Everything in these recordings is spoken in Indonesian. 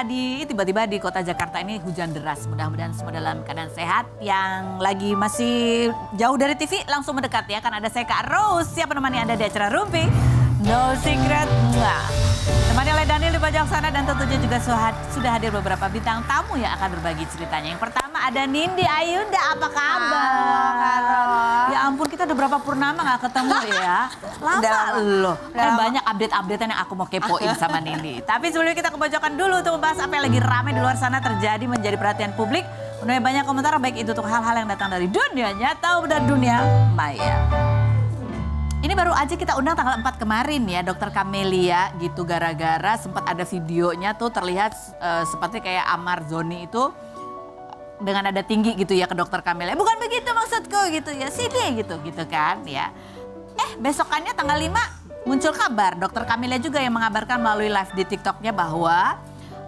tiba-tiba di kota Jakarta ini hujan deras. Mudah-mudahan semua dalam keadaan sehat. Yang lagi masih jauh dari TV langsung mendekat ya. Kan ada saya Kak Rose. Siapa menemani Anda di acara Rumpi? No Secret. Temani oleh Daniel di pojok sana dan tentunya juga sudah hadir beberapa bintang tamu yang akan berbagi ceritanya. Yang pertama ada Nindi Ayunda, apa kabar? Halo. Ya ampun, kita udah berapa purnama gak ketemu ya. Lama loh. Kan banyak update-updatean yang aku mau kepoin sama Nindi. Tapi sebelumnya kita ke pojokan dulu untuk membahas apa yang lagi ramai di luar sana terjadi menjadi perhatian publik. Menuai banyak komentar baik itu untuk hal-hal yang datang dari dunia nyata dan dunia maya. Ini baru aja kita undang tanggal 4 kemarin ya, Dokter Camelia gitu, gara-gara sempat ada videonya tuh terlihat seperti kayak Amar Zoni itu dengan nada tinggi gitu ya ke Dokter Camelia. Bukan begitu maksudku gitu ya, sini gitu kan ya. Besokannya tanggal 5 muncul kabar Dokter Camelia juga yang mengabarkan melalui live di TikToknya bahwa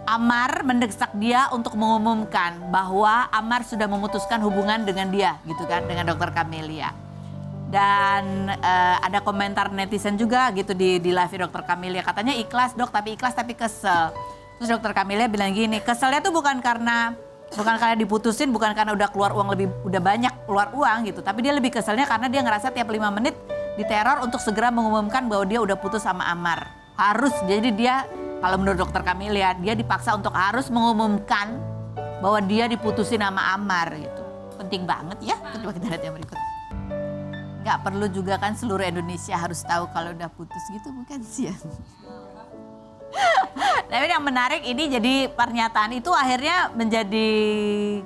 Amar mendesak dia untuk mengumumkan bahwa Amar sudah memutuskan hubungan dengan dia gitu kan, dengan Dokter Camelia. Dan ada komentar netizen juga gitu di live Dokter Camelia. Katanya ikhlas dok, tapi kesel. Terus Dokter Camelia bilang gini, keselnya tuh bukan karena diputusin, bukan karena udah keluar uang udah banyak keluar uang gitu. Tapi dia lebih keselnya karena dia ngerasa tiap 5 menit diteror untuk segera mengumumkan bahwa dia udah putus sama Amar. Harus, jadi dia kalau menurut Dokter Camelia, dia dipaksa untuk harus mengumumkan bahwa dia diputusin sama Amar gitu. Penting banget ya, coba kita lihat yang berikut. Gak perlu juga kan seluruh Indonesia harus tahu kalau udah putus gitu, bukan sih ya. Tapi yang menarik ini jadi pernyataan itu akhirnya menjadi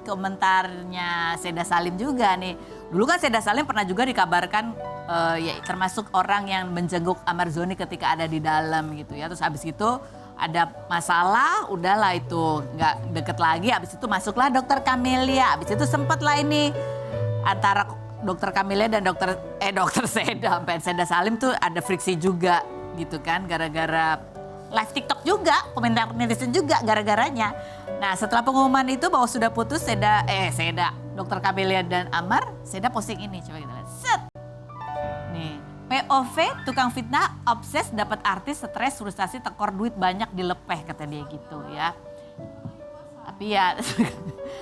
komentarnya Seda Salim juga nih. Dulu kan Seda Salim pernah juga dikabarkan ya termasuk orang yang menjenguk Amar Zoni ketika ada di dalam gitu ya. Terus habis itu ada masalah, udahlah itu nggak deket lagi. Habis itu masuklah Dokter Camelia. Habis itu sempatlah ini antara Dokter Camelia dan Dokter Seda, sampai Seda Salim tuh ada friksi juga gitu kan, gara-gara live TikTok juga, komentar netizen juga gara-garanya. Nah setelah pengumuman itu bahwa sudah putus Dokter Camelia dan Amar, Seda posting ini, coba kita lihat. Set. Nih, POV tukang fitnah obses dapat artis stres frustasi tekor duit banyak dilepeh kata dia gitu ya. Tapi ya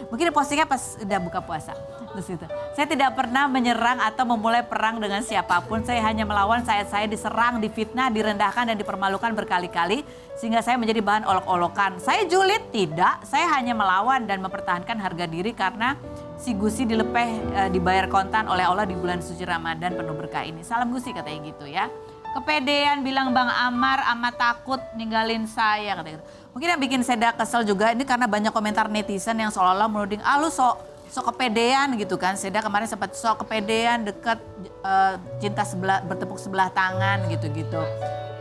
mungkin postingnya pas udah buka puasa. Terus itu, saya tidak pernah menyerang atau memulai perang dengan siapapun. Saya hanya melawan saat saya diserang, difitnah, direndahkan dan dipermalukan berkali-kali. Sehingga saya menjadi bahan olok-olokan. Saya julid? Tidak, saya hanya melawan dan mempertahankan harga diri karena si Gusi dilepeh dibayar kontan oleh Allah di bulan suci Ramadan penuh berkah ini. Salam Gusi katanya gitu ya. Kepedean bilang Bang Amar amat takut ninggalin saya katanya gitu. Mungkin yang bikin Seda kesel juga ini karena banyak komentar netizen yang seolah-olah menuding, lu sok kepedean gitu kan. Seda kemarin sempat sok kepedean deket cinta bertepuk sebelah tangan gitu-gitu.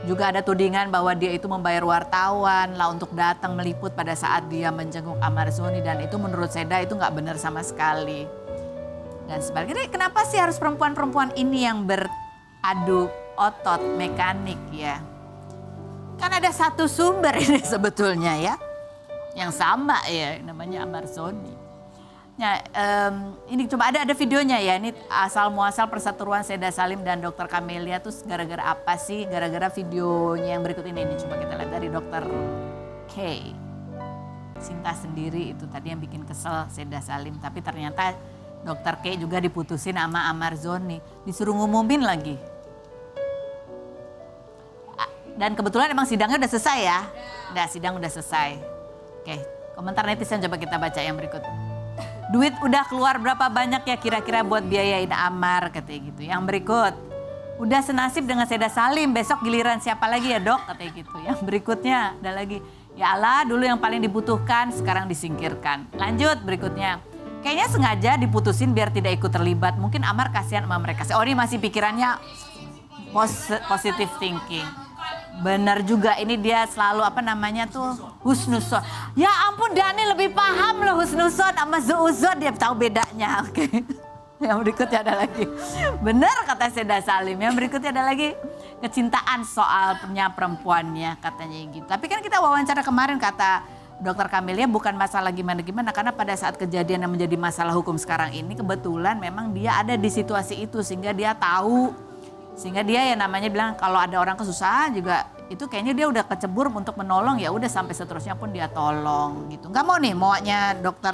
Juga ada tudingan bahwa dia itu membayar wartawan lah untuk datang meliput pada saat dia menjenguk Amar Zoni. Dan itu menurut Seda itu gak benar sama sekali. Dan sebaliknya kenapa sih harus perempuan-perempuan ini yang beradu otot mekanik ya. Kan ada satu sumber ini sebetulnya ya. Yang sama ya namanya Amar Zoni. Nah, ini coba ada videonya ya, ini asal muasal perseteruan Seda Salim dan Dokter Camelia tuh gara-gara apa sih? Gara-gara videonya yang berikut ini coba kita lihat dari Dokter K. Cinta sendiri itu tadi yang bikin kesel Seda Salim, tapi ternyata Dokter K juga diputusin sama Amar Zoni, disuruh ngumumin lagi. Dan kebetulan emang sidangnya udah selesai ya, sidang udah selesai. Oke, komentar netizen coba kita baca yang berikut. Duit udah keluar berapa banyak ya kira-kira buat biayain Amar katanya gitu. Yang berikut, udah senasib dengan Seda Salim, besok giliran siapa lagi ya dok katanya gitu. Yang berikutnya ada lagi, ya Allah dulu yang paling dibutuhkan sekarang disingkirkan. Lanjut berikutnya, kayaknya sengaja diputusin biar tidak ikut terlibat. Mungkin Amar kasihan sama mereka. Oh ini masih pikirannya positive thinking. Benar juga, ini dia selalu husnuzon. Ya ampun Dani lebih paham loh husnuzon sama zuuzon, dia tahu bedanya. Oke. Yang berikutnya ada lagi. Benar kata Seda Salim. Yang berikutnya ada lagi kecintaan soalnya perempuannya katanya gitu. Tapi kan kita wawancara kemarin kata Dokter Camelia bukan masalah gimana-gimana. Karena pada saat kejadian yang menjadi masalah hukum sekarang ini kebetulan memang dia ada di situasi itu sehingga dia tahu. Sehingga dia ya namanya bilang kalau ada orang kesusahan juga itu kayaknya dia udah kecebur untuk menolong, ya udah sampai seterusnya pun dia tolong gitu. Nggak mau nih maunya dokter,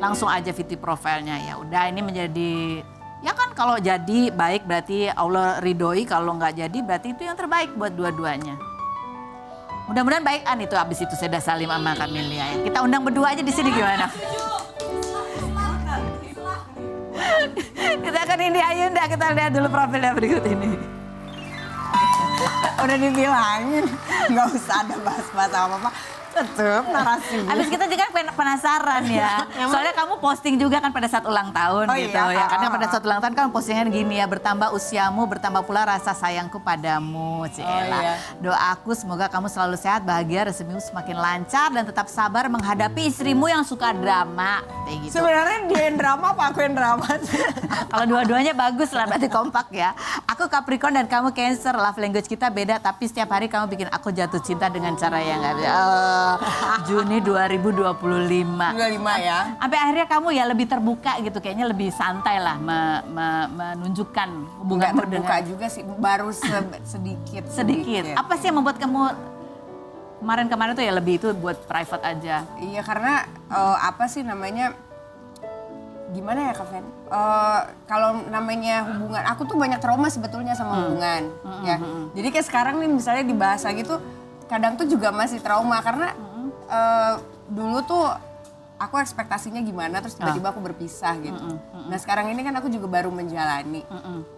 langsung aja VT profilnya, ya udah ini menjadi, ya kan kalau jadi baik berarti Allah ridhoi, kalau nggak jadi berarti itu yang terbaik buat dua-duanya. Mudah-mudahan baikan itu abis itu Seda Salim sama Camelia ya. Kita undang berdua aja di sini gimana? Kita akan ini Ayunda, kita lihat dulu profilnya berikut ini. Udah dibilangin nggak usah ada bahas-bahas apa-apa, tetep narasinya. Abis kita juga penasaran ya. Soalnya kamu posting juga kan pada saat ulang tahun gitu ya. Karena pada saat ulang tahun kan postingan gini ya, bertambah usiamu, bertambah pula rasa sayangku padamu. Cielah. Doaku semoga kamu selalu sehat, bahagia, rezekimu semakin lancar dan tetap sabar menghadapi istrimu yang suka drama. Kayak gitu. Sebenarnya dia yang drama apa aku yang drama? Kalau dua-duanya bagus lah, berarti kompak ya. Aku Capricorn dan kamu Cancer, love language kita beda tapi setiap hari kamu bikin aku jatuh cinta dengan cara yang gak bisa. Juni 2025. 25 ya. Sampai akhirnya kamu ya lebih terbuka gitu, kayaknya lebih santai lah menunjukkan hubunganmu dengan. Terbuka juga sih, baru sedikit. Apa sih yang membuat kamu kemarin-kemarin tuh ya lebih itu buat private aja? Iya karena apa sih namanya, gimana ya Kak Fen? Kalau namanya hubungan, aku tuh banyak trauma sebetulnya sama hubungan. Ya. Jadi kayak sekarang nih misalnya dibahas lagi tuh, kadang tuh juga masih trauma karena dulu tuh aku ekspektasinya gimana terus tiba-tiba aku berpisah gitu. Nah sekarang ini kan aku juga baru menjalani.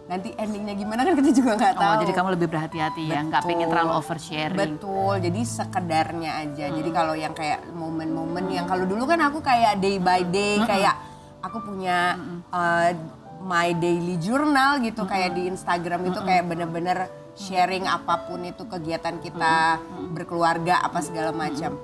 Nanti endingnya gimana kan kita juga nggak tahu. Oh jadi kamu lebih berhati-hati ya, nggak pengen terlalu oversharing. Betul, jadi sekedarnya aja. Jadi kalau yang kayak momen-momen yang kalau dulu kan aku kayak day by day, kayak aku punya my daily journal gitu, kayak di Instagram itu kayak bener-bener sharing apapun itu kegiatan kita berkeluarga apa segala macam.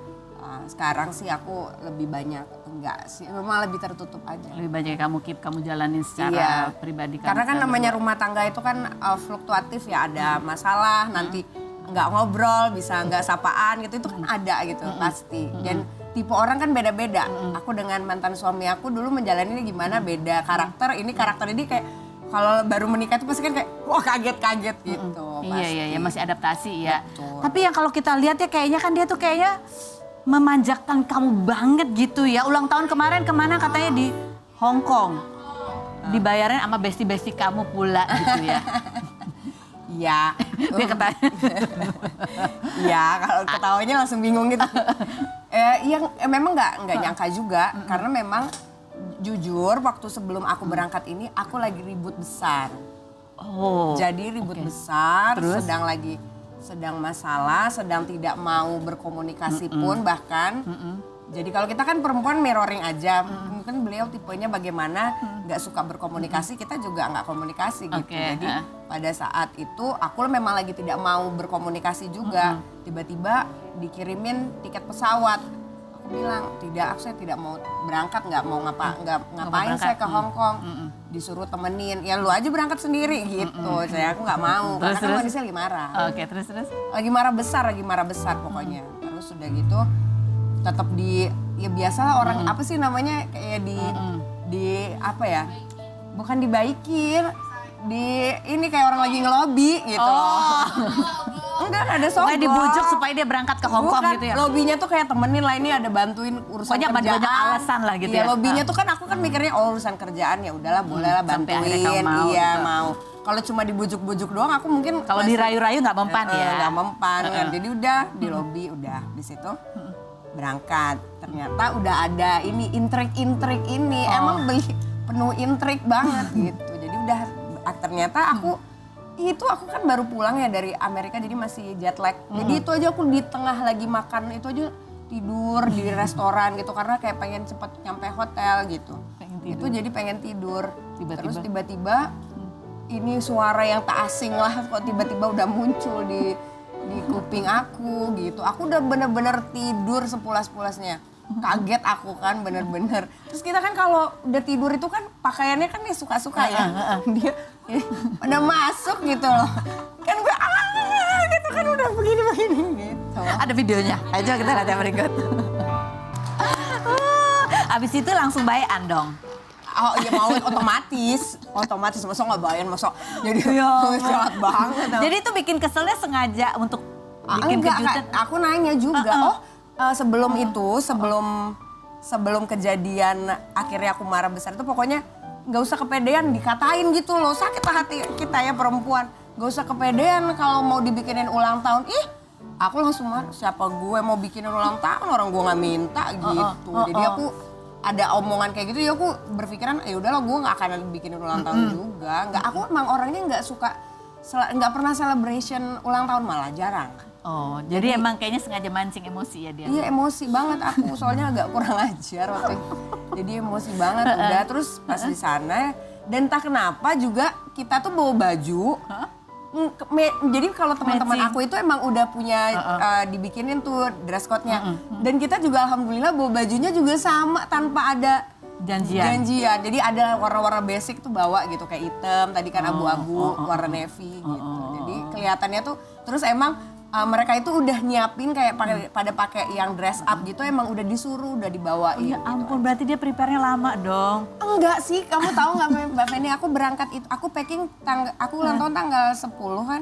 Sekarang sih aku lebih banyak enggak sih, memang lebih tertutup aja. Lebih banyak kamu jalanin secara pribadi. Karena kan namanya rumah tangga itu kan fluktuatif ya, ada masalah nanti nggak ngobrol, bisa nggak sapaan gitu, itu kan ada gitu pasti. Dan tipe orang kan beda-beda. Aku dengan mantan suami aku dulu menjalaninya gimana beda karakter ini kayak kalau baru menikah itu pasti kan kayak wah kaget-kaget gitu. Iya masih adaptasi ya. Betul. Tapi yang kalau kita lihat ya kayaknya kan dia tuh kayaknya memanjakan kamu banget gitu ya. Ulang tahun kemarin kemana katanya di Hong Kong. Dibayarin sama besti-besti kamu pula gitu ya. Iya. Dia ketanya. Iya, kalau ketawanya langsung bingung gitu. Memang nggak nyangka juga karena memang jujur waktu sebelum aku berangkat ini aku lagi ribut besar. Oh. Jadi ribut besar, Terus? sedang masalah, sedang tidak mau berkomunikasi pun bahkan. Jadi kalau kita kan perempuan mirroring aja, mungkin beliau tipenya bagaimana nggak suka berkomunikasi, kita juga nggak komunikasi gitu. Jadi pada saat itu aku memang lagi tidak mau berkomunikasi juga. Tiba-tiba dikirimin tiket pesawat. Aku bilang saya tidak mau berangkat, nggak mau ngapain saya ke Hong Kong. Disuruh temenin, ya lu aja berangkat sendiri gitu. Aku nggak mau, karena kan kondisinya lagi marah. Oke, terus? Lagi marah besar pokoknya. Terus udah gitu tetap ya biasalah orang apa sih namanya kayak di apa ya, bukan dibaikin, ini kayak orang lagi ngelobi gitu loh. Enggak ada sogok. Pokoknya dibujuk supaya dia berangkat ke Hong Kong gitu ya. Lobinya tuh kayak temenin lah, ini ada bantuin urusan pokoknya kerjaan. banyak alasan lah gitu ya. Lobinya ya. tuh kan aku kan mikirnya urusan kerjaan ya udahlah boleh lah bantuin. Mau, iya gitu. mau. Kalau cuma dibujuk-bujuk doang aku mungkin kalau dirayu-rayu nggak mempan ya. Nggak mempan kan. Jadi udah di lobi udah di situ berangkat. Ternyata udah ada ini intrik-intrik ini. Emang beli penuh intrik banget gitu. Jadi udah ternyata aku kan baru pulang ya dari Amerika jadi masih jet lag. Jadi itu aja aku di tengah lagi makan itu aja tidur di restoran gitu karena kayak pengen cepet nyampe hotel gitu. Itu jadi pengen tidur. Terus tiba-tiba ini suara yang tak asing lah kok tiba-tiba udah muncul di kuping aku gitu. Aku udah bener-bener tidur sepulas-pulasnya. Kaget aku kan bener-bener. Terus kita kan kalau udah tidur itu kan pakaiannya kan ya suka-suka ya. Dia udah masuk gitu loh. Kan gue gitu kan udah begini-begini gitu. Ada videonya. Ayo kita lihat yang berikut. Abis itu langsung bayan dong. Oh iya mau otomatis masa nggak bayar masa jadi Ya jahat banget. Jadi itu bikin keselnya sengaja untuk bikin Enggak, kejutan. Kak. Aku nanya juga. Sebelum itu, sebelum kejadian akhirnya aku marah besar itu pokoknya nggak usah kepedean dikatain gitu loh. Sakit hati kita ya perempuan. Nggak usah kepedean kalau mau dibikinin ulang tahun. Ih, aku langsung marah. Siapa gue mau bikinin ulang tahun, orang gue nggak minta gitu. Jadi aku ada omongan kayak gitu, ya aku berpikiran ya udahlah gue nggak akan bikinin ulang tahun juga. Nggak, aku emang orangnya nggak suka, nggak pernah celebration ulang tahun, malah jarang. Oh, jadi emang kayaknya sengaja mancing emosi ya dia. Iya emosi banget aku, soalnya agak kurang ajar waktu itu. Jadi emosi banget udah, terus pas di sana dan entah kenapa juga kita tuh bawa baju. Jadi kalau teman-teman aku itu emang udah punya dibikinin tuh dress code-nya. Dan kita juga alhamdulillah bawa bajunya juga sama tanpa ada janjian. Jadi ada warna-warna basic tuh bawa gitu kayak hitam, tadi kan abu-abu, warna navy gitu. Jadi kelihatannya tuh terus emang mereka itu udah nyiapin kayak pada pakai yang dress up gitu, emang udah disuruh, udah dibawain. Ya ampun, berarti dia prepare-nya lama dong. Enggak sih, kamu tahu nggak Mbak Feni, aku berangkat itu, aku packing aku ulang tahun tanggal 10 kan.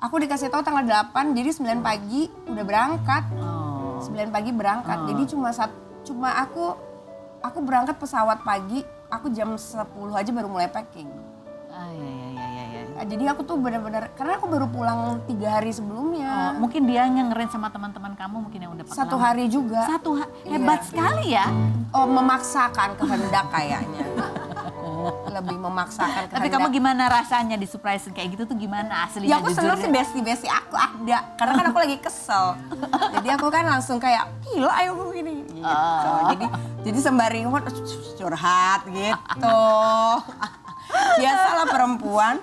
Aku dikasih tahu tanggal 8, jadi 9 pagi udah berangkat. 9 pagi berangkat. Jadi cuma aku berangkat pesawat pagi, aku jam 10 aja baru mulai packing. Jadi aku tuh benar-benar, karena aku baru pulang 3 hari sebelumnya. Mungkin dia ngerin sama teman-teman kamu mungkin yang udah pakai 1 hari juga. Hebat sekali ya. Oh, memaksakan kehendak kayaknya. Lebih memaksakan kehendak. Tapi kamu gimana rasanya di surprise kayak gitu tuh gimana aslinya? Ya aku seneng sih bestie aku ada, karena kan aku lagi kesel. Jadi aku kan langsung kayak, gila ayo begini. Gitu. Jadi sembari curhat gitu. Biasalah perempuan,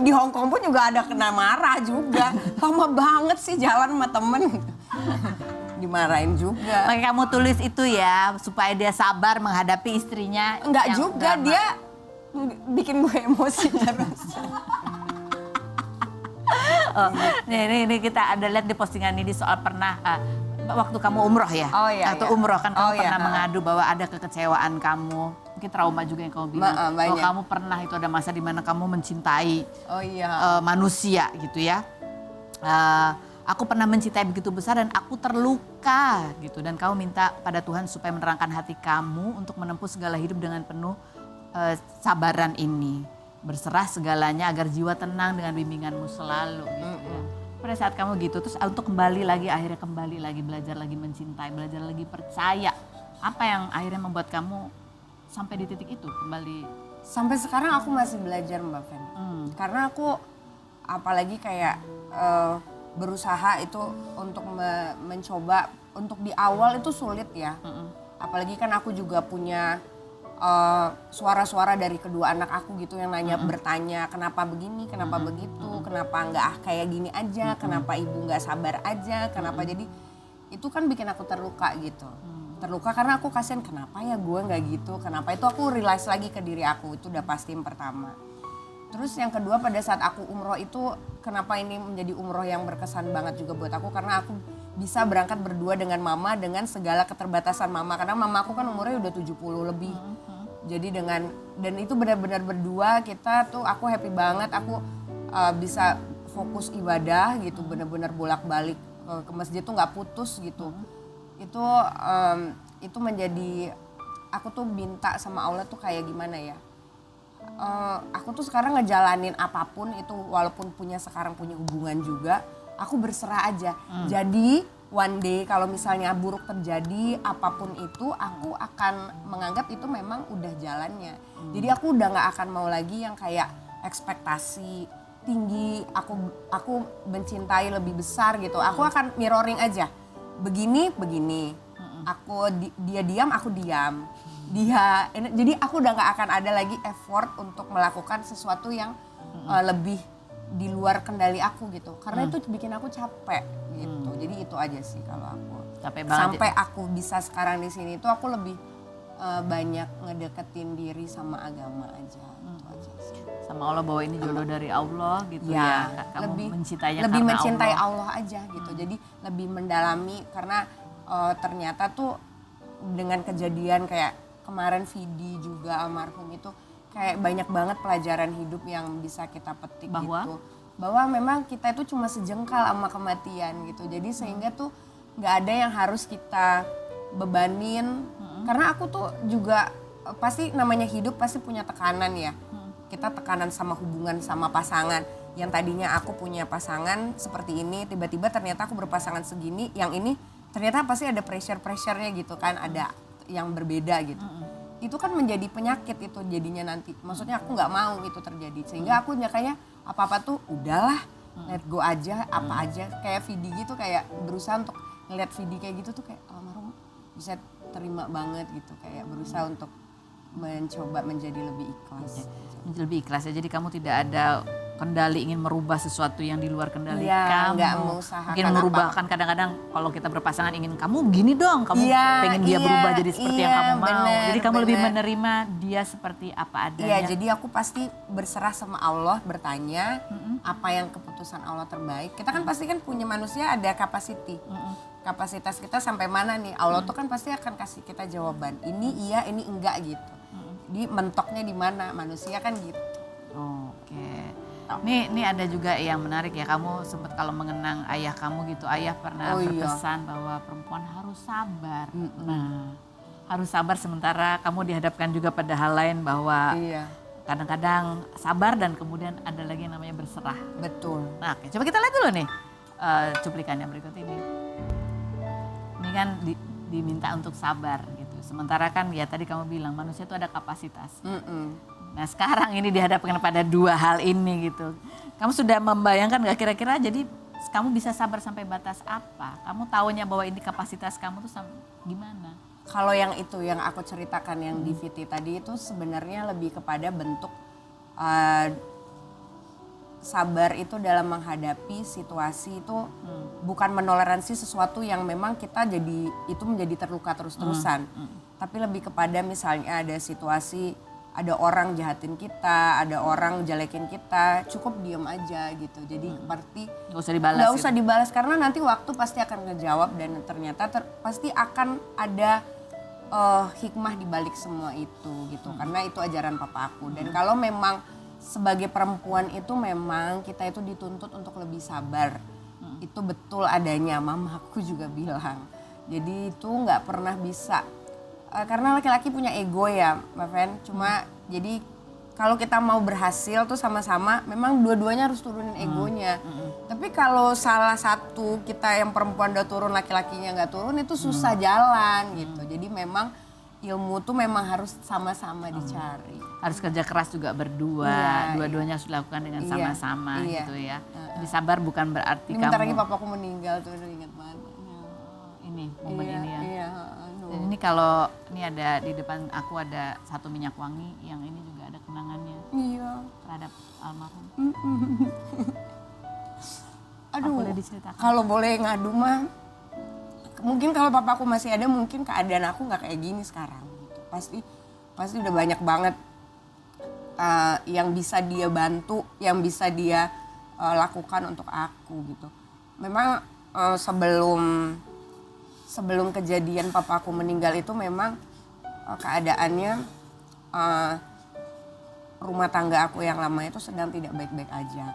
di Hong Kong pun juga ada kena marah juga. Lama banget sih jalan sama temen. Dimarahin juga. Makanya kamu tulis itu ya, supaya dia sabar menghadapi istrinya. Enggak juga, drama. Dia bikin gue emosi terus. Ini kita ada lihat di postingan ini soal pernah waktu kamu umroh ya? Oh iya. Atau umroh kan kamu pernah mengadu bahwa ada kekecewaan kamu. Mungkin trauma juga yang kamu bilang. Bahwa kamu pernah itu ada masa di mana kamu mencintai manusia gitu ya. Aku pernah mencintai begitu besar dan aku terluka gitu. Dan kamu minta pada Tuhan supaya menerangkan hati kamu untuk menempuh segala hidup dengan penuh sabaran ini. Berserah segalanya agar jiwa tenang dengan bimbinganmu selalu gitu ya. Pada saat kamu gitu, terus untuk akhirnya kembali lagi, belajar lagi mencintai, belajar lagi percaya. Apa yang akhirnya membuat kamu sampai di titik itu kembali? Sampai sekarang aku masih belajar Mbak Fen. Karena aku apalagi kayak berusaha itu untuk mencoba, untuk di awal itu sulit ya. Apalagi kan aku juga punya suara-suara dari kedua anak aku gitu yang nanya, bertanya kenapa begini, kenapa begitu, kenapa nggak kayak gini aja, kenapa ibu nggak sabar aja, kenapa. Jadi itu kan bikin aku terluka gitu. Terluka karena aku kasihan, kenapa ya gue nggak gitu, kenapa. Itu aku realize lagi ke diri aku, itu udah pasti yang pertama. Terus yang kedua, pada saat aku umroh itu, kenapa ini menjadi umroh yang berkesan banget juga buat aku, karena aku bisa berangkat berdua dengan mama dengan segala keterbatasan mama, karena mama aku kan umurnya udah 70 lebih. Jadi dan itu benar-benar berdua kita tuh, aku happy banget, aku bisa fokus ibadah gitu, benar-benar bolak-balik ke masjid tuh nggak putus gitu. Itu menjadi, aku tuh minta sama Allah tuh kayak gimana ya, aku tuh sekarang ngejalanin apapun itu, walaupun sekarang punya hubungan juga, aku berserah aja. Jadi one day kalau misalnya buruk terjadi apapun itu, aku akan menganggap itu memang udah jalannya. Jadi aku udah nggak akan mau lagi yang kayak ekspektasi tinggi, aku mencintai lebih besar gitu. Aku akan mirroring aja. Begini. Dia diam, aku diam. Jadi aku udah nggak akan ada lagi effort untuk melakukan sesuatu yang lebih di luar kendali aku gitu. Karena itu bikin aku capek gitu. Jadi itu aja sih kalau aku. Capek banget. Sampai aku bisa sekarang di sini itu aku lebih banyak ngedeketin diri sama agama aja. Itu aja sih. Sama Allah bahwa ini jodoh dari Allah gitu ya. Kamu mencintainya lebih karena mencintai Allah aja gitu. Jadi lebih mendalami, karena ternyata tuh dengan kejadian kayak kemarin Vidi juga almarhum itu kayak banyak banget pelajaran hidup yang bisa kita petik Bahwa? gitu. Bahwa memang kita itu cuma sejengkal sama kematian gitu. Jadi sehingga tuh nggak ada yang harus kita bebanin. Karena aku tuh juga pasti namanya hidup pasti punya tekanan ya. Kita tekanan sama hubungan sama pasangan. Yang tadinya aku punya pasangan seperti ini, tiba-tiba ternyata aku berpasangan segini, yang ini ternyata pasti ada pressure-nya gitu kan, ada yang berbeda gitu. Itu kan menjadi penyakit itu jadinya nanti. Maksudnya aku nggak mau itu terjadi. Sehingga aku kayaknya apa-apa tuh udahlah, let go aja, apa aja. Kayak Vidi gitu, kayak berusaha untuk ngeliat Vidi kayak gitu tuh kayak almarhum bisa terima banget gitu. Kayak berusaha untuk mencoba menjadi lebih ikhlas. Lebih ikhlas ya, jadi kamu tidak ada kendali ingin merubah sesuatu yang di luar kendali Iya, kamu. nggak mengusahakan Mungkin merubah kan kadang-kadang kalau kita berpasangan ingin kamu gini dong, kamu Iya, pengen dia iya, berubah jadi seperti yang iya, kamu mau. bener, Jadi kamu lebih bener. menerima dia seperti apa adanya. Iya, jadi aku pasti berserah sama Allah, bertanya apa yang keputusan Allah terbaik. Kita kan pasti kan punya manusia ada capacity. Kapasitas kita sampai mana nih? Allah tuh kan pasti akan kasih kita jawaban. Ini iya, ini enggak gitu. Di mentoknya di mana? Manusia kan gitu. Oke. Nih ada juga yang menarik ya, kamu sempat kalau mengenang ayah kamu gitu, ayah pernah Oh, iya. berpesan bahwa perempuan harus sabar. Nah, harus sabar sementara kamu dihadapkan juga pada hal lain bahwa Iya, kadang-kadang sabar dan kemudian ada lagi yang namanya berserah. betul. Nah, oke, coba kita lihat dulu nih cuplikannya berikut ini. Ini kan diminta untuk sabar gitu. Sementara kan ya tadi kamu bilang manusia itu ada kapasitas. Nah sekarang ini dihadapkan pada dua hal ini gitu. Kamu sudah membayangkan gak kira-kira jadi kamu bisa sabar sampai batas apa? Kamu taunya bahwa ini kapasitas kamu tuh gimana? Kalau yang itu yang aku ceritakan yang di VT tadi itu sebenarnya lebih kepada bentuk sabar itu dalam menghadapi situasi itu bukan menoleransi sesuatu yang memang kita jadi itu menjadi terluka terus-terusan. Tapi lebih kepada misalnya ada situasi, ada orang jahatin kita, ada orang jelekin kita, cukup diem aja gitu. Jadi seperti Gak usah dibalas. nggak usah dibalas karena nanti waktu pasti akan ngejawab dan ternyata pasti akan ada hikmah di balik semua itu gitu. Karena itu ajaran papa aku. Dan kalau memang sebagai perempuan itu memang kita itu dituntut untuk lebih sabar. Itu betul adanya, mamaku juga bilang. Jadi itu nggak pernah bisa. Karena laki-laki punya ego ya, Mbak Fen. Cuma jadi kalau kita mau berhasil tuh sama-sama, memang dua-duanya harus turunin egonya. Tapi kalau salah satu kita yang perempuan udah turun, laki-lakinya nggak turun, itu susah jalan gitu. Jadi memang ilmu tuh memang harus sama-sama dicari. Harus kerja keras juga berdua, Iya, dua-duanya harus dilakukan dengan Iya, sama-sama iya. gitu ya. Jadi sabar bukan berarti Ini bentar lagi kamu papaku meninggal tuh, udah ingat banget. ini momen Iya, ini ya. iya, Dan ini kalau ini ada di depan aku ada satu minyak wangi yang ini juga ada kenangannya Iya. terhadap almarhum. Aduh, Boleh diceritakan? kalau boleh ngadu mah, mungkin kalau papaku masih ada mungkin keadaan aku nggak kayak gini sekarang. Gitu. Pasti udah banyak banget yang bisa dia bantu, yang bisa dia lakukan untuk aku gitu. Memang sebelum kejadian papaku meninggal itu memang keadaannya rumah tangga aku yang lama itu sedang tidak baik-baik aja.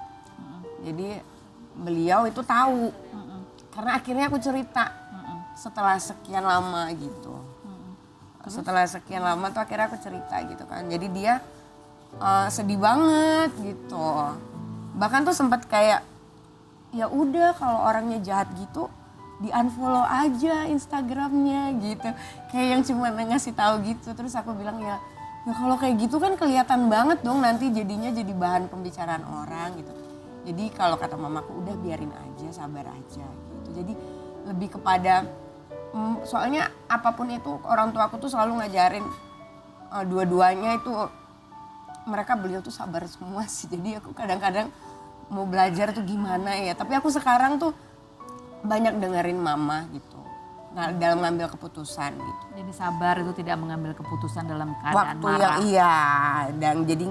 Jadi beliau itu tahu karena akhirnya aku cerita setelah sekian lama gitu. Setelah sekian lama tuh akhirnya aku cerita gitu kan. Jadi dia sedih banget gitu. Bahkan tuh sempat kayak ya udah kalau orangnya jahat gitu di unfollow aja Instagramnya gitu. Kayak yang cuma ngasih tahu gitu. Terus aku bilang ya kalau kayak gitu kan kelihatan banget dong nanti jadinya jadi bahan pembicaraan orang gitu. Jadi kalau kata mamaku udah biarin aja, sabar aja gitu. Jadi lebih kepada soalnya apapun itu orang tua aku tuh selalu ngajarin dua-duanya itu beliau tuh sabar semua sih. Jadi aku kadang-kadang mau belajar tuh gimana ya. Tapi aku sekarang tuh banyak dengerin mama gitu. Nah, dalam ngambil keputusan gitu. Jadi sabar itu tidak mengambil keputusan dalam keadaan Waktu yang marah. iya dan jadi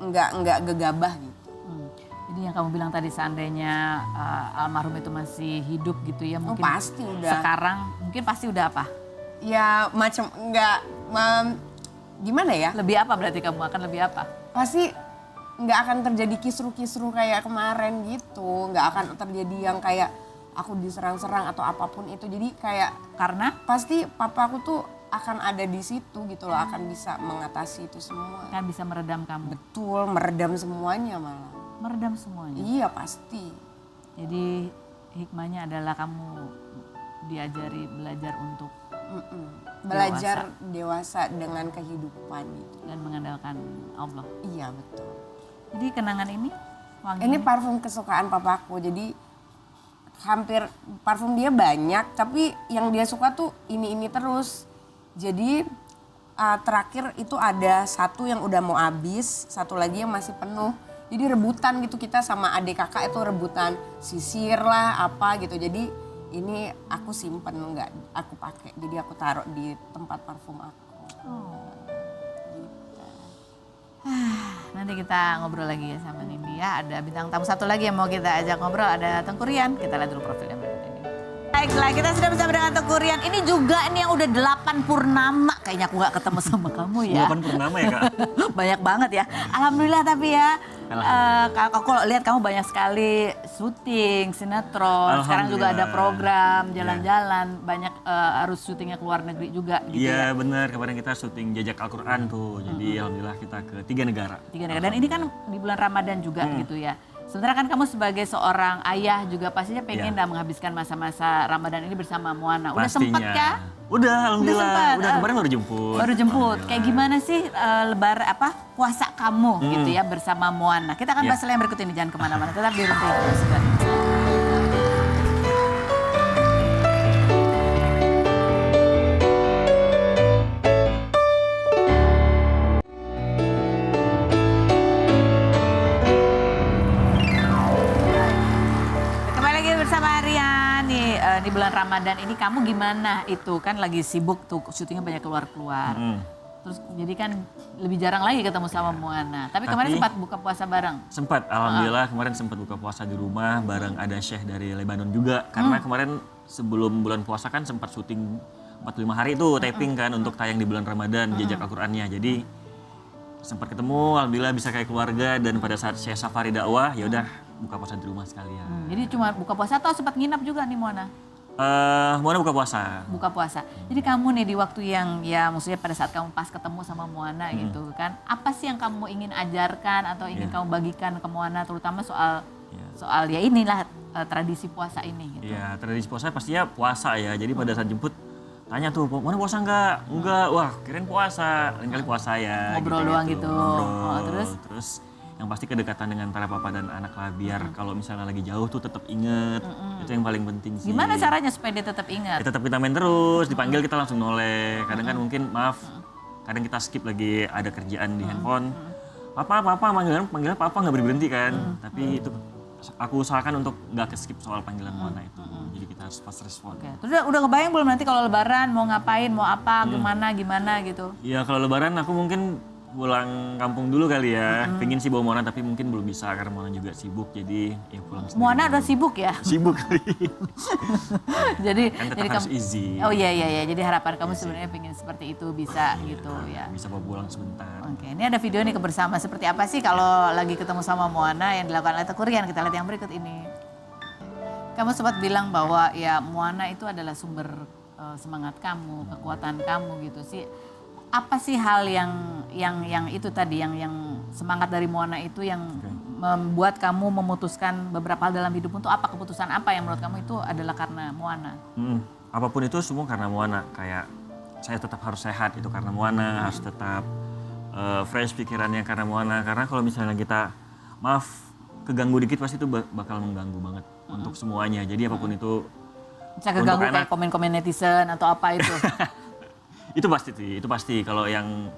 nggak gegabah gitu. Jadi yang kamu bilang tadi seandainya almarhum itu masih hidup gitu ya mungkin pasti udah. sekarang mungkin pasti udah apa? Ya macam gimana ya? Lebih apa berarti kamu akan lebih apa? Pasti nggak akan terjadi kisru-kisru kayak kemarin gitu. Nggak akan terjadi yang kayak aku diserang-serang atau apapun itu. Jadi kayak Karena pasti papa aku tuh akan ada di situ gitu loh, akan bisa mengatasi itu semua. kan bisa meredam kamu. Betul, meredam semuanya malah. Meredam semuanya. Iya pasti. Jadi hikmahnya adalah kamu diajari belajar untuk Belajar dewasa dengan kehidupan gitu. dan mengandalkan Allah. Iya betul. Jadi kenangan ini wangi. Ini parfum kesukaan papaku, jadi hampir parfum dia banyak, tapi yang dia suka tuh ini terus. Jadi terakhir itu ada satu yang udah mau habis, satu lagi yang masih penuh. Jadi rebutan gitu, kita sama adik kakak itu rebutan sisir lah apa gitu. Jadi ini aku simpen, nggak aku pakai, jadi aku taruh di tempat parfum aku. Nanti kita ngobrol lagi ya sama Nindi ya. Ada bintang tamu satu lagi yang mau kita ajak ngobrol, ada Tengku Rian. Kita lihat dulu profilnya berikut ini. Baiklah, kita sudah bersama dengan Tengku Rian. Ini juga ini yang udah 8 purnama. Kayaknya aku gak ketemu sama kamu ya. 8 purnama ya Kak? Banyak banget ya. Alhamdulillah tapi ya. Aku lihat kamu banyak sekali syuting, sinetron. Sekarang juga ada program jalan-jalan. Banyak harus syutingnya ke luar negeri juga gitu ya. Iya benar, kemarin kita syuting Jejak Al-Quran tuh. Jadi alhamdulillah kita ke 3 negara. 3 negara. Dan ini kan di bulan Ramadan juga gitu ya. Sementara kan kamu sebagai seorang ayah juga pastinya pengen dah menghabiskan masa-masa Ramadan ini bersama Moana. Udah Pastinya. sempet kah? Udah alhamdulillah. sempat. Udah kemarin baru jemput. Baru jemput. Kayak gimana sih puasa kamu gitu ya bersama Moana. Kita akan bahas yang berikut ini, jangan kemana-mana. Tetap di Rumah Sugan. Kembali lagi bersama Rian nih di bulan Ramadan ini kamu gimana itu kan lagi sibuk tuh syutingnya banyak keluar-keluar. Terus jadi kan lebih jarang lagi ketemu sama Moana. Tapi kemarin sempat buka puasa bareng. Sempat, alhamdulillah kemarin sempat buka puasa di rumah bareng ada Syekh dari Lebanon juga. Karena kemarin sebelum bulan puasa kan sempat syuting 45 hari itu taping kan untuk tayang di bulan Ramadan Jejak Al-Qur'annya. Jadi sempat ketemu, alhamdulillah bisa kayak keluarga dan pada saat Syekh safari dakwah ya udah buka puasa di rumah sekalian. Jadi cuma buka puasa atau sempat nginap juga nih Moana? Moana buka puasa. Buka puasa. Jadi kamu nih di waktu yang ya maksudnya pada saat kamu pas ketemu sama Moana gitu kan. Apa sih yang kamu ingin ajarkan atau ingin kamu bagikan ke Moana terutama soal ya inilah tradisi puasa ini gitu. Iya, tradisi puasa pastinya puasa ya. Jadi pada saat jemput tanya tuh, "Mana puasa enggak?" "Enggak." "Wah, kirain puasa." Lain kali puasa ya. Ngobrol doang gitu. Ngobrol. Oh, terus yang pasti kedekatan dengan para papa dan anak lah biar kalau misalnya lagi jauh tuh tetap inget. Itu yang paling penting sih. Gimana caranya supaya dia tetap Ya, ingat? tetap kita main terus, dipanggil kita langsung noleh. Kadang kan mungkin maaf, kadang kita skip lagi ada kerjaan di handphone. Papa, panggilan papa nggak berhenti kan. Tapi itu aku usahakan untuk nggak skip soal panggilan Moana itu. Jadi kita harus pas respon. Oke. Terus udah kebayang belum nanti kalau lebaran mau ngapain, mau apa, gimana gitu? Iya kalau lebaran aku mungkin pulang kampung dulu kali ya. Pengen sih bawa Moana tapi mungkin belum bisa karena Moana juga sibuk. Jadi ya pulang sendiri. Moana dulu. udah sibuk ya? Sibuk kali. Jadi Kan tetap harus easy. Oh iya. Jadi harapan kamu sebenarnya pengen seperti itu bisa gitu ya. Bisa bawa pulang sebentar. Oke, ini ada video nih kebersamaan seperti apa sih kalau lagi ketemu sama Moana yang dilakukan oleh Tengku Rian. Kita lihat yang berikut ini. Kamu sempat bilang bahwa ya Moana itu adalah sumber semangat kamu, kekuatan kamu gitu sih. Apa sih hal yang itu tadi yang semangat dari Moana itu yang membuat kamu memutuskan beberapa hal dalam hidup untuk apa keputusan apa yang menurut kamu itu adalah karena Moana? Apapun itu semua karena Moana. Kayak saya tetap harus sehat itu karena Moana, harus tetap fresh pikirannya karena Moana. Karena kalau misalnya kita maaf keganggu dikit pasti itu bakal mengganggu banget untuk semuanya. Jadi apapun itu Bisa keganggu kayak komen-komen netizen atau apa itu? itu pasti kalau yang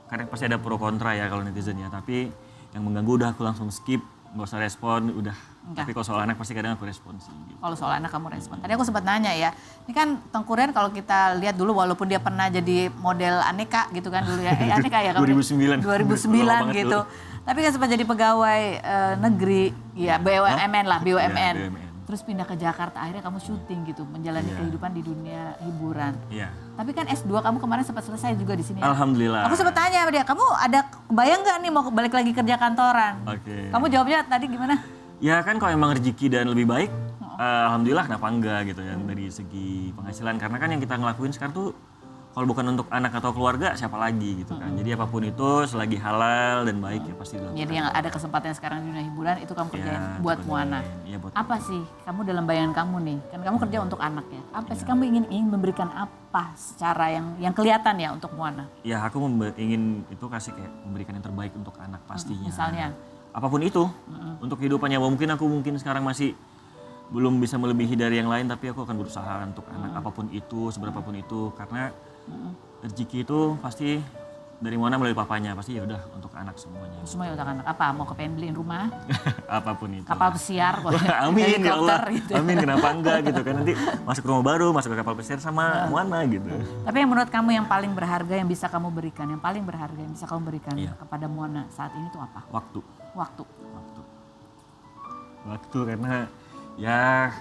kadang pasti ada pro kontra ya kalau netizen ya. Tapi yang mengganggu udah aku langsung skip, nggak usah respon udah. Tapi kalau soal anak pasti kadang aku respon sih. Gitu. Kalau soal anak kamu respon. Tadi aku sempat nanya ya, ini kan Tengku Rian kalau kita lihat dulu walaupun dia pernah jadi model aneka gitu kan dulu ya. Aneka ya kamu. 2009 gitu. Tapi kan sempat jadi pegawai negeri, ya BUMN lah, BUMN. terus pindah ke Jakarta, akhirnya kamu syuting gitu, menjalani Iya. kehidupan di dunia hiburan. Iya. Tapi kan S2 kamu kemarin sempat selesai juga di sini ya? Alhamdulillah. Aku sempat tanya sama dia, kamu ada kebayang nggak nih mau balik lagi kerja kantoran? Oke. Kamu jawabnya tadi gimana? Ya kan kalau emang rezeki dan lebih baik, alhamdulillah kenapa enggak gitu ya dari segi penghasilan. Karena kan yang kita ngelakuin sekarang tuh kalau bukan untuk anak atau keluarga siapa lagi gitu kan. Jadi apapun itu selagi halal dan baik ya pasti dilakukan. Jadi yang ada kesempatan sekarang di dunia hiburan itu kamu kerjain Ya, buat itu Moana. kerjain. Iya, buat Apa sih kamu dalam bayangan kamu nih? Kan kamu kerja untuk anak ya. Apa sih kamu ingin memberikan apa secara yang kelihatan ya untuk Moana? Ya aku ingin itu kasih kayak memberikan yang terbaik untuk anak pastinya. Misalnya? Apapun itu, untuk kehidupannya mungkin sekarang masih belum bisa melebihi dari yang lain, tapi aku akan berusaha untuk anak apapun itu, seberapapun itu, karena rezeki itu pasti dari mana melalui papanya, pasti ya udah untuk anak semuanya. Semua untuk anak. Apa? Mau kepengen beliin rumah? Apapun itu. Kapal pesiar? Amin ya Allah. helikopter gitu. Amin, kenapa enggak gitu kan, nanti masuk ke rumah baru, masuk ke kapal pesiar sama Moana gitu. Tapi yang menurut kamu yang paling berharga yang bisa kamu berikan, yang paling berharga yang bisa kamu berikan Iya. kepada Moana saat ini itu apa? Waktu. Waktu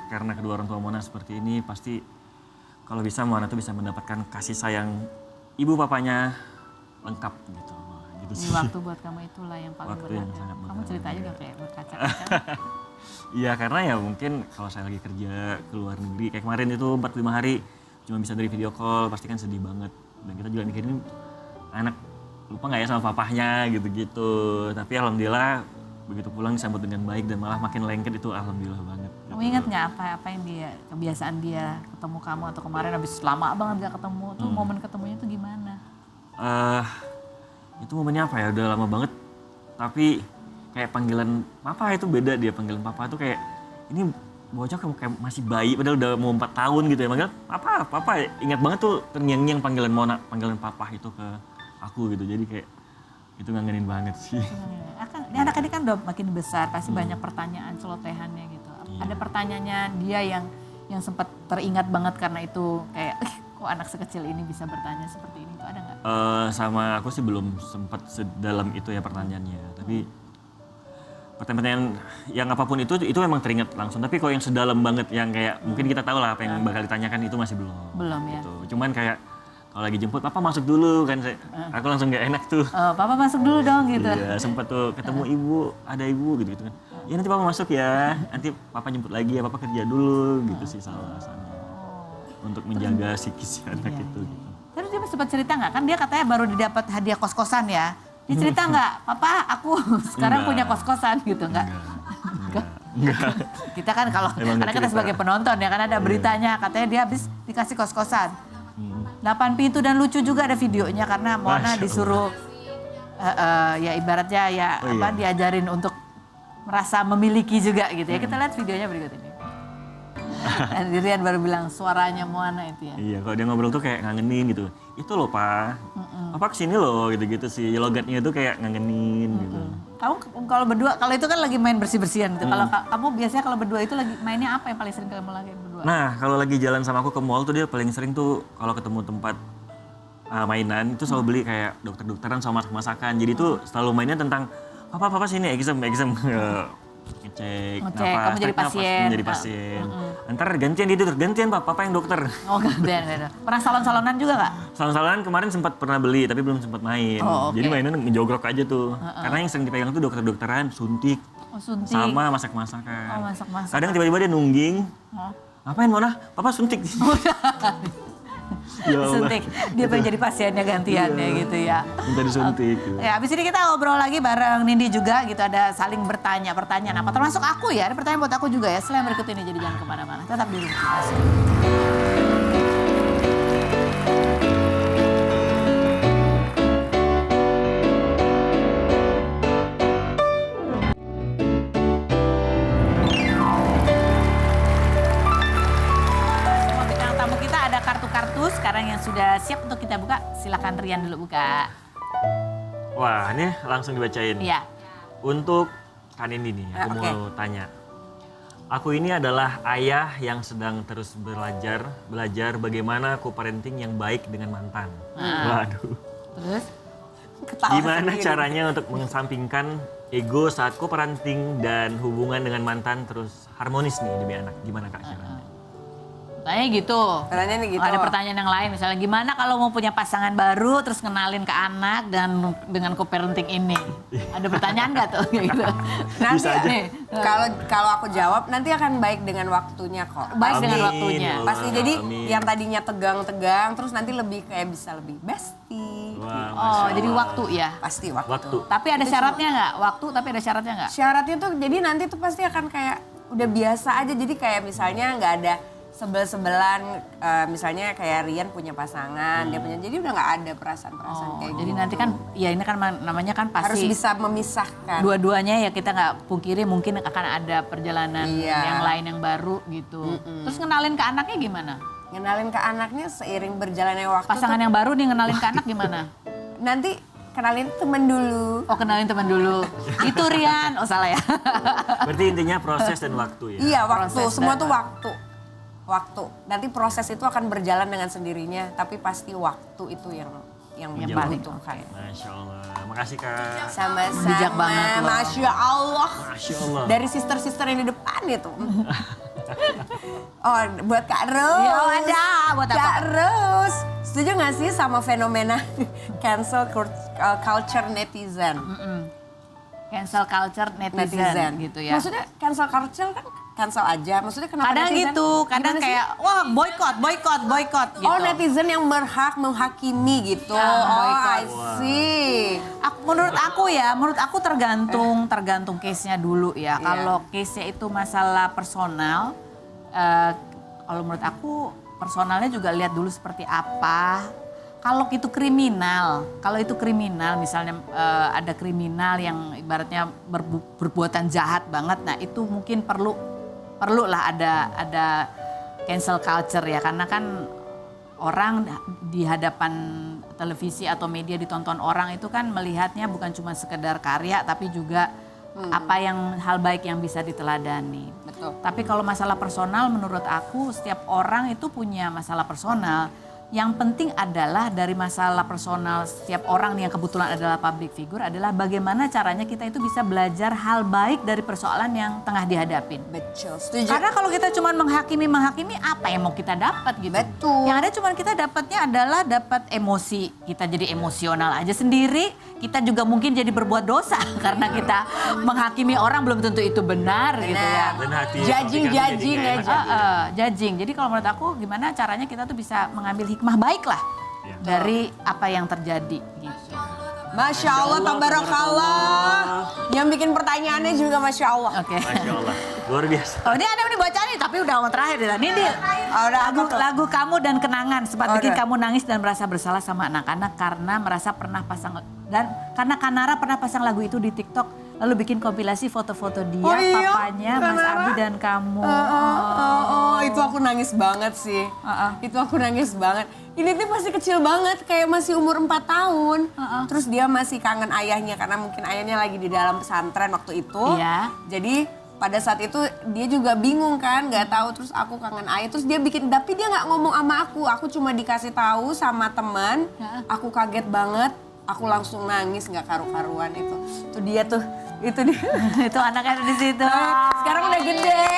karena kedua orang tua Moana seperti ini, pasti kalau bisa Moana tuh bisa mendapatkan kasih sayang ibu papanya lengkap gitu. Wah, gitu Ini sih. waktu buat kamu itulah yang paling Waktu yang berharga. sangat Kamu berharga. cerita juga kayak berkaca-kaca. Iya, karena ya mungkin kalau saya lagi kerja ke luar negeri kayak kemarin itu 45 hari cuma bisa dari video call, pasti kan sedih banget. Dan kita juga mikirin anak lupa nggak ya sama papahnya gitu-gitu. Tapi alhamdulillah begitu pulang disambut dengan baik dan malah makin lengket, itu alhamdulillah banget. Kamu ingat nggak apa yang dia, kebiasaan dia ketemu kamu atau kemarin habis lama banget gak ketemu, tuh momen ketemunya tuh gimana? Itu momennya apa ya, udah lama banget, tapi kayak panggilan papa itu beda, dia panggilan papa tuh kayak ini bocah kayak masih bayi padahal udah mau 4 tahun gitu ya, manggil papa ingat banget tuh terngiang-ngiang panggilan Mona, panggilan papa itu ke aku gitu, jadi kayak itu ngangenin banget sih. Ini anak ini kan udah makin besar, pasti banyak pertanyaan celotehannya gitu. Ada pertanyaannya dia yang sempat teringat banget karena itu kayak kok anak sekecil ini bisa bertanya seperti ini, itu ada nggak? Sama aku sih belum sempat sedalam itu ya pertanyaannya, tapi pertanyaan yang apapun itu memang teringat langsung. Tapi kalau yang sedalam banget yang kayak mungkin kita tahu lah apa yang bakal ditanyakan, itu masih belum. Belum ya. Gitu. Cuman kayak kalau lagi jemput papa masuk dulu kan, aku langsung gak enak tuh. Papa masuk dulu dong gitu. Iya, sempat tuh ketemu ibu, ada ibu gitu kan. Ya nanti papa masuk ya, nanti papa jemput lagi ya, papa kerja dulu gitu sih alasannya. Untuk menjaga psikis anak itu. Gitu. Terus dia sempat cerita nggak? Kan dia katanya baru didapat hadiah kos-kosan ya. Dia cerita nggak, papa aku sekarang punya kos-kosan gitu nggak? Enggak. Kita kan kalau, Emang karena nggak kita cerita. sebagai penonton ya kan ada beritanya katanya dia habis dikasih kos-kosan. 8 pintu dan lucu juga ada videonya karena Mona Masya disuruh ya ibaratnya ya Oh, iya. diajarin untuk merasa memiliki juga gitu ya. Kita lihat videonya berikut ini. Dan Rian baru bilang suaranya Moana itu ya. Iya, kalau dia ngobrol tuh kayak ngangenin gitu. Itu loh pak, papa kesini loh gitu-gitu sih. Logatnya tuh kayak ngangenin gitu. Kamu kalau berdua, kalau itu kan lagi main bersih-bersihan gitu. Kalau kamu biasanya kalau berdua itu lagi mainnya apa yang paling sering kamu lakuin berdua? Nah, kalau lagi jalan sama aku ke mall tuh dia paling sering tuh kalau ketemu tempat mainan itu selalu beli kayak dokter-dokteran sama masak-masakan. Jadi tuh selalu mainnya tentang papa sini exam ngecek Ngecek, napas, kamu jadi tarik napas, pasien. kamu jadi pasien. Ntar gantian tidur, gantian papa yang dokter. Oh gantian. Pernah salon-salonan juga nggak? Salon-salonan kemarin sempat pernah beli tapi belum sempat main. Oh, oke. Jadi mainan ngejogrok aja tuh. Karena yang sering dipegang tuh dokter-dokteran, suntik, Oh suntik. sama masak-masakan. Oh, masak-masakan. Kadang tiba-tiba dia nungging. Ngapain Mona? Papa suntik. Ya Allah. Suntik. Dia pengen jadi pasiennya gantiannya gitu ya. Minta disuntik. Gitu. Ya, abis ini kita ngobrol lagi bareng Nindi juga gitu. Ada saling bertanya pertanyaan apa. Termasuk aku ya, ada pertanyaan buat aku juga ya. Selain berikut ini, jadi jangan kemana-mana. Tetap di Rutinitas. Semua bintang tamu kita ada kartu-kartu sekarang yang sudah siap untuk kita buka. Silakan Rian dulu buka. Wah, ini langsung dibacain. Iya. Untuk Kak Nindi nih, aku Oke. mau tanya. Aku ini adalah ayah yang sedang terus belajar bagaimana co-parenting yang baik dengan mantan. Waduh. Terus? ketawa Gimana sendiri. caranya untuk mengesampingkan ego saat co-parenting dan hubungan dengan mantan terus harmonis nih demi anak? Gimana Kak caranya? Tanya gitu. Pertanyaannya gitu. Ada pertanyaan yang lain misalnya gimana kalau mau punya pasangan baru terus kenalin ke anak dan dengan co-parenting ini? Ada pertanyaan nggak tuh kayak gitu? Nanti Bisa aja. Nih, kalau aku jawab nanti akan baik dengan waktunya kok. baik dengan Amin. waktunya. Pasti jadi Amin. yang tadinya tegang-tegang terus nanti lebih kayak bisa lebih bestie. Wah, Oh, Masya jadi Allah. waktu ya. Pasti waktu. Waktu. Tapi ada syaratnya nggak? Waktu tapi ada syaratnya nggak? Syaratnya tuh jadi nanti tuh pasti akan kayak udah biasa aja. Jadi kayak misalnya nggak ada sebel-sebelan, misalnya kayak Rian punya pasangan, dia punya, jadi udah nggak ada perasaan-perasaan Oh, kayak jadi gitu. nanti kan ya ini kan namanya kan Harus pasti bisa memisahkan. dua-duanya ya kita nggak pungkiri mungkin akan ada perjalanan Iya. yang lain yang baru gitu. Terus kenalin ke anaknya gimana? Ngenalin ke anaknya seiring berjalannya waktu Pasangan yang baru nih ngenalin ke anak gimana? tuh, nanti kenalin temen dulu. Oh kenalin teman dulu. Itu Rian. Oh salah ya. Berarti intinya proses dan waktu ya? Iya waktu, Proses semua dan- tuh waktu. Waktu. Nanti proses itu akan berjalan dengan sendirinya, tapi pasti waktu itu yang Yang paling, dibutuhkan. Masya Allah. Makasih Kak. Sama-sama. Bijak banget loh. Masya Allah. Masya Allah. Dari sister-sister yang di depan itu. Oh, buat Kak Rose. Ya ada. Buat apa? Kak Rose. Setuju gak sih sama fenomena cancel culture netizen? Cancel culture netizen, gitu ya. Maksudnya cancel culture kan cancel aja. Maksudnya kenapa Kadang netizen? gitu, kadang Gimana sih? kayak wah boykot gitu. Oh, netizen yang berhak menghakimi gitu. Ya, Oh, boykot. I see. Menurut aku tergantung case-nya dulu ya. Iya. Kalau case-nya itu masalah personal, kalau menurut aku personalnya juga lihat dulu seperti apa. Kalau itu kriminal, misalnya ada kriminal yang ibaratnya berbuatan jahat banget, nah itu mungkin perlu lah ada cancel culture ya, karena kan orang di hadapan televisi atau media ditonton orang itu kan melihatnya bukan cuma sekedar karya tapi juga apa yang hal baik yang bisa diteladani. Betul. Tapi kalau masalah personal menurut aku setiap orang itu punya masalah personal. Yang penting adalah dari masalah personal setiap orang yang kebetulan adalah public figure adalah bagaimana caranya kita itu bisa belajar hal baik dari persoalan yang tengah dihadapin. Betul. Setuju. Karena kalau kita cuma menghakimi apa yang mau kita dapat gitu. Betul. Yang ada cuma kita dapatnya adalah dapat emosi. Kita jadi emosional aja sendiri. Kita juga mungkin jadi berbuat dosa karena kita menghakimi orang belum tentu itu benar gitu ya. Dan hati Judging jadi nggak aja. enak. Judging. Jadi kalau menurut aku gimana caranya kita tuh bisa mengambil hikmah baik lah Iya. dari apa yang terjadi gitu. Masya Allah, tabarakallah. Yang bikin pertanyaannya juga Masya Allah. Oke. Masya Allah. Luar biasa. Oh ini ada nih bacaan nih tapi udah terakhir ya. Ini dia. Oh, udah, lagu, apa tuh? lagu kamu dan kenangan sempat Oh, bikin udah. kamu nangis dan merasa bersalah sama anak-anak karena merasa pernah pasang dan karena Kanara pernah pasang lagu itu di TikTok lalu bikin kompilasi foto-foto dia, Oh iya, papanya, Mas Kanara? Abi dan kamu. Itu aku nangis banget sih. Itu aku nangis banget. Ini tuh masih kecil banget, kayak masih umur 4 tahun. Terus dia masih kangen ayahnya karena mungkin ayahnya lagi di dalam pesantren waktu itu. Iya. Jadi pada saat itu dia juga bingung kan, nggak tahu. Terus aku kangen ayah. Terus dia bikin, tapi dia nggak ngomong sama aku. Aku cuma dikasih tahu sama teman. Aku kaget banget. Aku langsung nangis nggak karu-karuan itu. Itu dia tuh, itu dia. Itu anaknya ada di situ. Sekarang udah gede.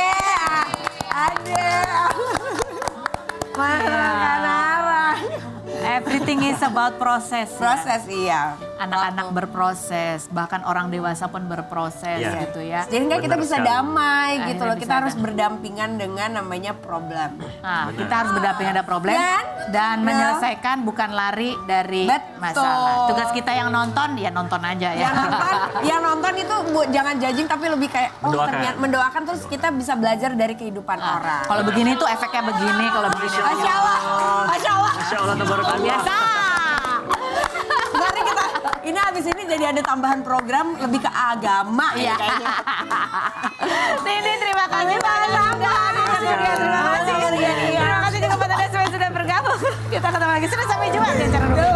Ada. Mana Kanara. Everything is about proses. ya. Proses iya. Anak-anak berproses, bahkan orang dewasa pun berproses Iya. gitu ya. Jadi kan kita Benar bisa sekali. damai gitu Akhirnya loh. bisa Kita harus damai. berdampingan dengan namanya problem. Nah, kita harus berdampingan ada problem Kan? dan Ya. menyelesaikan bukan lari dari Betul. masalah. Tugas kita yang nonton ya nonton aja ya. Yang nonton itu jangan judging tapi lebih kayak Mendoakan. ternyata mendoakan terus kita bisa belajar dari kehidupan orang. Kalau begini tuh efeknya begini, kalau begini. Masya Allah. Masya Allah. Masya Allah, tabarakallah. Biasa. Mari kita, ini habis ini jadi ada tambahan program lebih ke agama ya Iya. kayaknya. Tini terima kasih banyak sudah hadir. Terima kasih. Terima kasih juga buat Anda semua yang sudah bergabung. Kita ketemu lagi Senin sampai Jumat di acara Rupiah.